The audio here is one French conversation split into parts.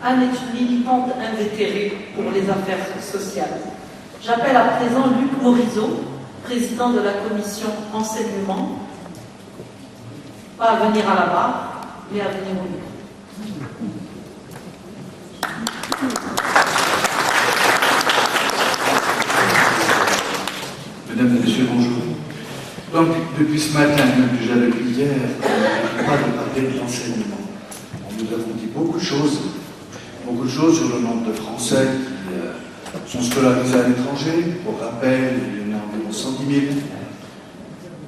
Anne est une militante invétérée pour les affaires sociales. J'appelle à présent Luc Morizot, président de la commission enseignement, pas à venir à la barre, mais à venir au micro. Mesdames et messieurs, bonjour. Donc, depuis ce matin, même déjà depuis hier, on ne pas de parler de l'enseignement. Nous avons dit beaucoup de choses sur le nombre de Français qui sont scolarisés à l'étranger. Pour rappel, il y en a environ 110 000.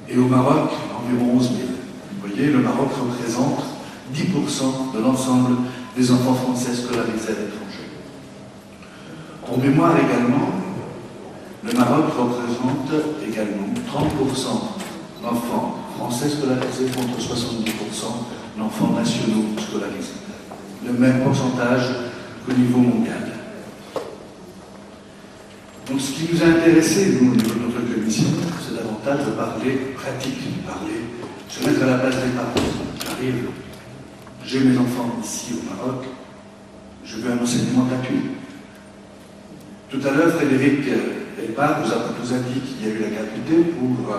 Et au Maroc, environ 11 000. Vous voyez, le Maroc représente 10% de l'ensemble des enfants français scolarisés à l'étranger. Pour mémoire également, le Maroc représente également 30% d'enfants français scolarisés contre 70% d'enfants nationaux scolarisés. Le même pourcentage qu'au niveau mondial. Donc ce qui nous a intéressé, nous, au niveau de notre commission, c'est davantage de parler pratique, se mettre à la place des parents. J'arrive, j'ai mes enfants ici au Maroc, je veux un enseignement gratuit. Tout à l'heure, Frédéric Elbard nous a dit qu'il y a eu la gratuité pour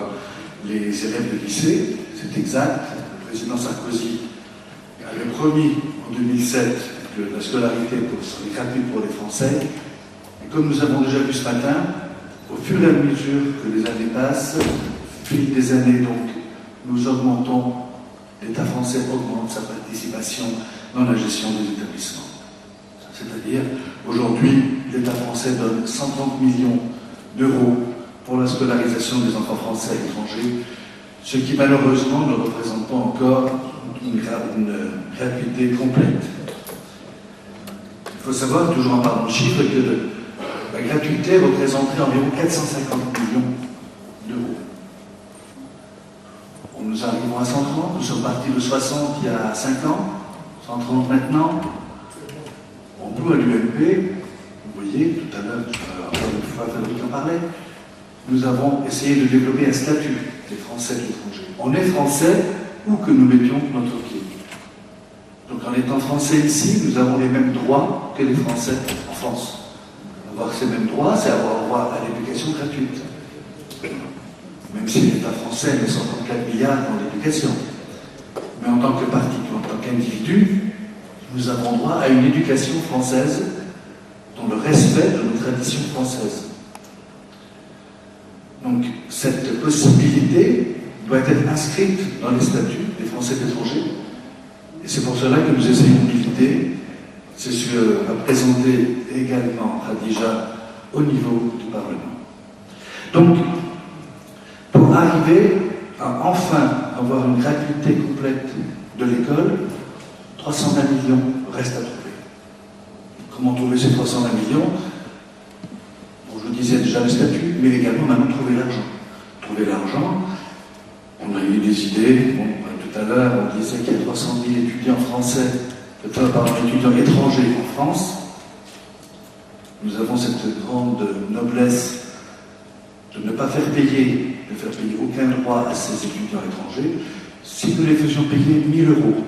les élèves de lycée. C'est exact. Le président Sarkozy avait promis en 2007 que la scolarité serait gratuite pour les Français. Et comme nous avons déjà vu ce matin, au fur et à mesure que les années passent, au fil des années, donc, nous augmentons, l'État français augmente sa participation dans la gestion des établissements. C'est-à-dire, aujourd'hui, l'État français donne 130 millions d'euros pour la scolarisation des enfants français à l'étranger, ce qui malheureusement ne représente pas encore une gratuité complète. Il faut savoir, toujours en parlant de chiffres, que la gratuité représenterait environ 450 millions d'euros. Nous arrivons à 130, nous sommes partis de 60 il y a 5 ans, 130 maintenant. Nous, à l'UMP, vous voyez, tout à l'heure, encore une fois, Frédéric en parlait, nous avons essayé de développer un statut des Français de l'étranger. On est Français où que nous mettions notre pied. Donc en étant Français ici, nous avons les mêmes droits que les Français en France. Avoir ces mêmes droits, c'est avoir droit à l'éducation gratuite. Même si l'État français met 134 milliards dans l'éducation. Mais en tant que parti, en tant qu'individu, nous avons droit à une éducation française dans le respect de nos traditions françaises. Donc, cette possibilité doit être inscrite dans les statuts des Français de l'étranger. Et c'est pour cela que nous essayons de militer. C'est ce qu'a présenté également Khadija au niveau du Parlement. Donc, pour arriver à enfin avoir une gratuité complète de l'école, 320 millions restent à trouver. Comment trouver ces 320 millions? Bon, je vous disais déjà le statut, mais également maintenant trouver l'argent. Trouver l'argent, on a eu des idées. Bon, tout à l'heure, on disait qu'il y a 300 000 étudiants français, étudiants étrangers en France. Nous avons cette grande noblesse de ne pas faire payer, de faire payer aucun droit à ces étudiants étrangers. Si nous les faisions payer 1 000 euros,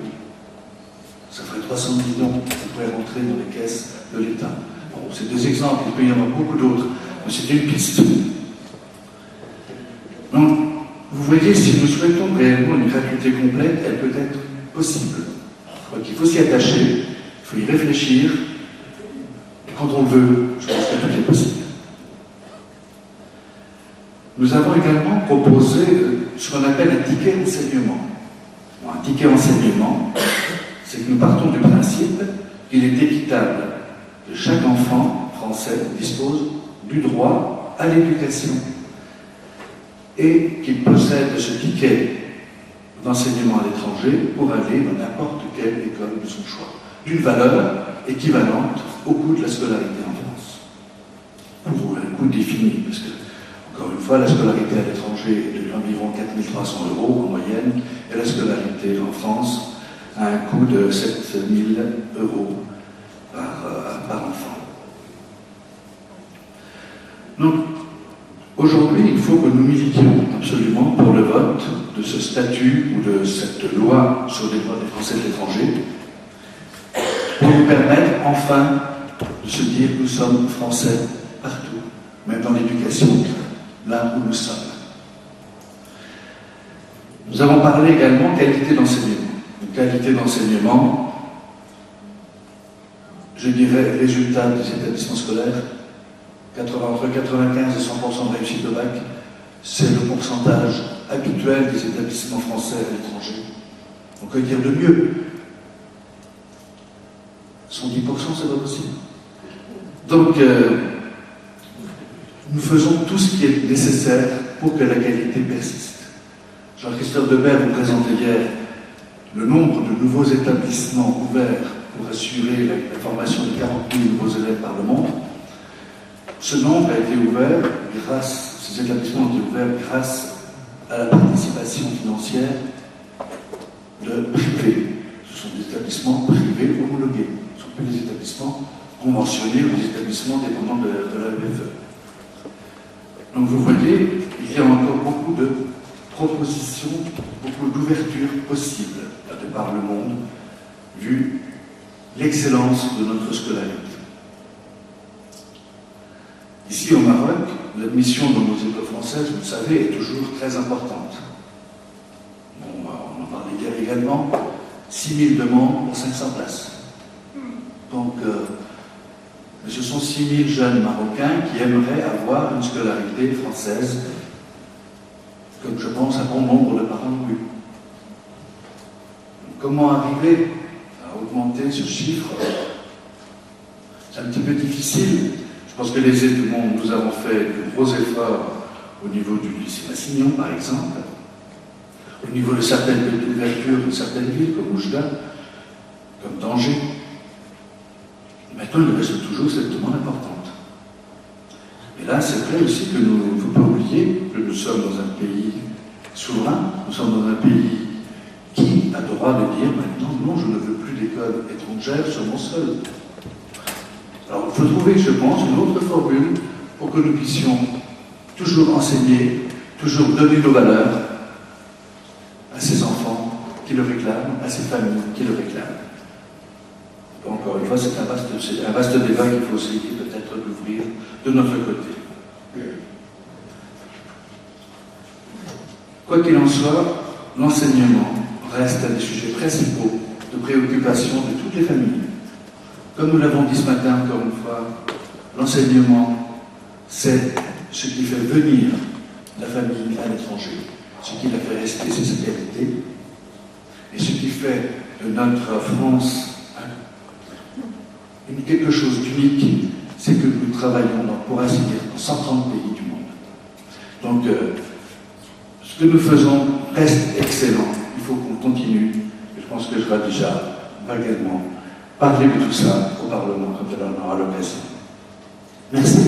ça ferait 300 millions qui pourraient rentrer dans les caisses de l'État. Bon, c'est des exemples, il peut y en avoir beaucoup d'autres, mais c'est une piste. Donc, vous voyez, si nous souhaitons réellement une gratuité complète, elle peut être possible. Donc, il faut s'y attacher, il faut y réfléchir, et quand on le veut, je pense que tout est possible. Nous avons également proposé ce qu'on appelle un ticket enseignement. Bon, un ticket enseignement, c'est que nous partons du principe qu'il est équitable que chaque enfant français dispose du droit à l'éducation et qu'il possède ce ticket d'enseignement à l'étranger pour aller dans n'importe quelle école de son choix, d'une valeur équivalente au coût de la scolarité en France. Pour un coût défini, parce que, encore une fois, la scolarité à l'étranger est d'environ 4 300 € en moyenne, et la scolarité en France à un coût de 7 000 € par enfant. Donc, aujourd'hui, il faut que nous militions absolument pour le vote de ce statut ou de cette loi sur les droits des Français de l'étranger, pour nous permettre enfin de se dire que nous sommes français partout, même dans l'éducation, là où nous sommes. Nous avons parlé également de qualité d'enseignement. Une qualité d'enseignement, je dirais, résultat des établissements scolaires, entre 95 et 100% de réussite au bac, c'est le pourcentage habituel des établissements français à l'étranger. On peut dire de mieux. 110%, c'est pas possible. Donc, nous faisons tout ce qui est nécessaire pour que la qualité persiste. Jean-Christophe Debert vous présentait hier le nombre de nouveaux établissements ouverts pour assurer la formation de 40 000 nouveaux élèves par le monde. Ce nombre a été ouvert ces établissements ont été ouverts grâce à la participation financière de privés. Ce sont des établissements privés homologués. Ce ne sont plus des établissements conventionnés ou des établissements dépendants de la BFE. Donc vous voyez, il y a encore beaucoup de propositions, beaucoup d'ouvertures possibles de par le monde, vu l'excellence de notre scolarité. Ici au Maroc, l'admission dans nos écoles françaises, vous le savez, est toujours très importante. On en parlait hier également, 6 000 demandes pour 500 places. Donc, ce sont 6 000 jeunes Marocains qui aimeraient avoir une scolarité française, comme je pense un bon nombre de parents oui. Comment arriver à augmenter ce chiffre? C'est un petit peu difficile. Je pense que nous avons fait de gros efforts au niveau du lycée Massignon, par exemple, au niveau de certaines ouvertures de certaines villes, comme Oujda, comme Tanger. Maintenant, il reste toujours cette demande importante. Et là, c'est vrai aussi que il ne faut pas oublier que nous sommes dans un pays souverain, nous sommes dans un pays qui a le droit de dire maintenant, non, je ne veux plus d'école étrangère sur mon sol. Alors, il faut trouver, je pense, une autre formule pour que nous puissions toujours enseigner, toujours donner nos valeurs à ces enfants qui le réclament, à ces familles qui le réclament. Encore une fois, c'est un vaste débat qu'il faut essayer peut-être d'ouvrir de notre côté. Quoi qu'il en soit, l'enseignement reste un des sujets principaux de préoccupation de toutes les familles. Comme nous l'avons dit ce matin, encore une fois, l'enseignement, c'est ce qui fait venir la famille à l'étranger, ce qui la fait rester, c'est sa qualité, et ce qui fait de notre France quelque chose d'unique, c'est que nous travaillons, pour ainsi dire, dans 130 pays du monde. Donc, ce que nous faisons reste excellent. Il faut qu'on continue. Et je pense que je vais déjà vaguement parler de tout ça au Parlement quand on aura l'occasion. Merci.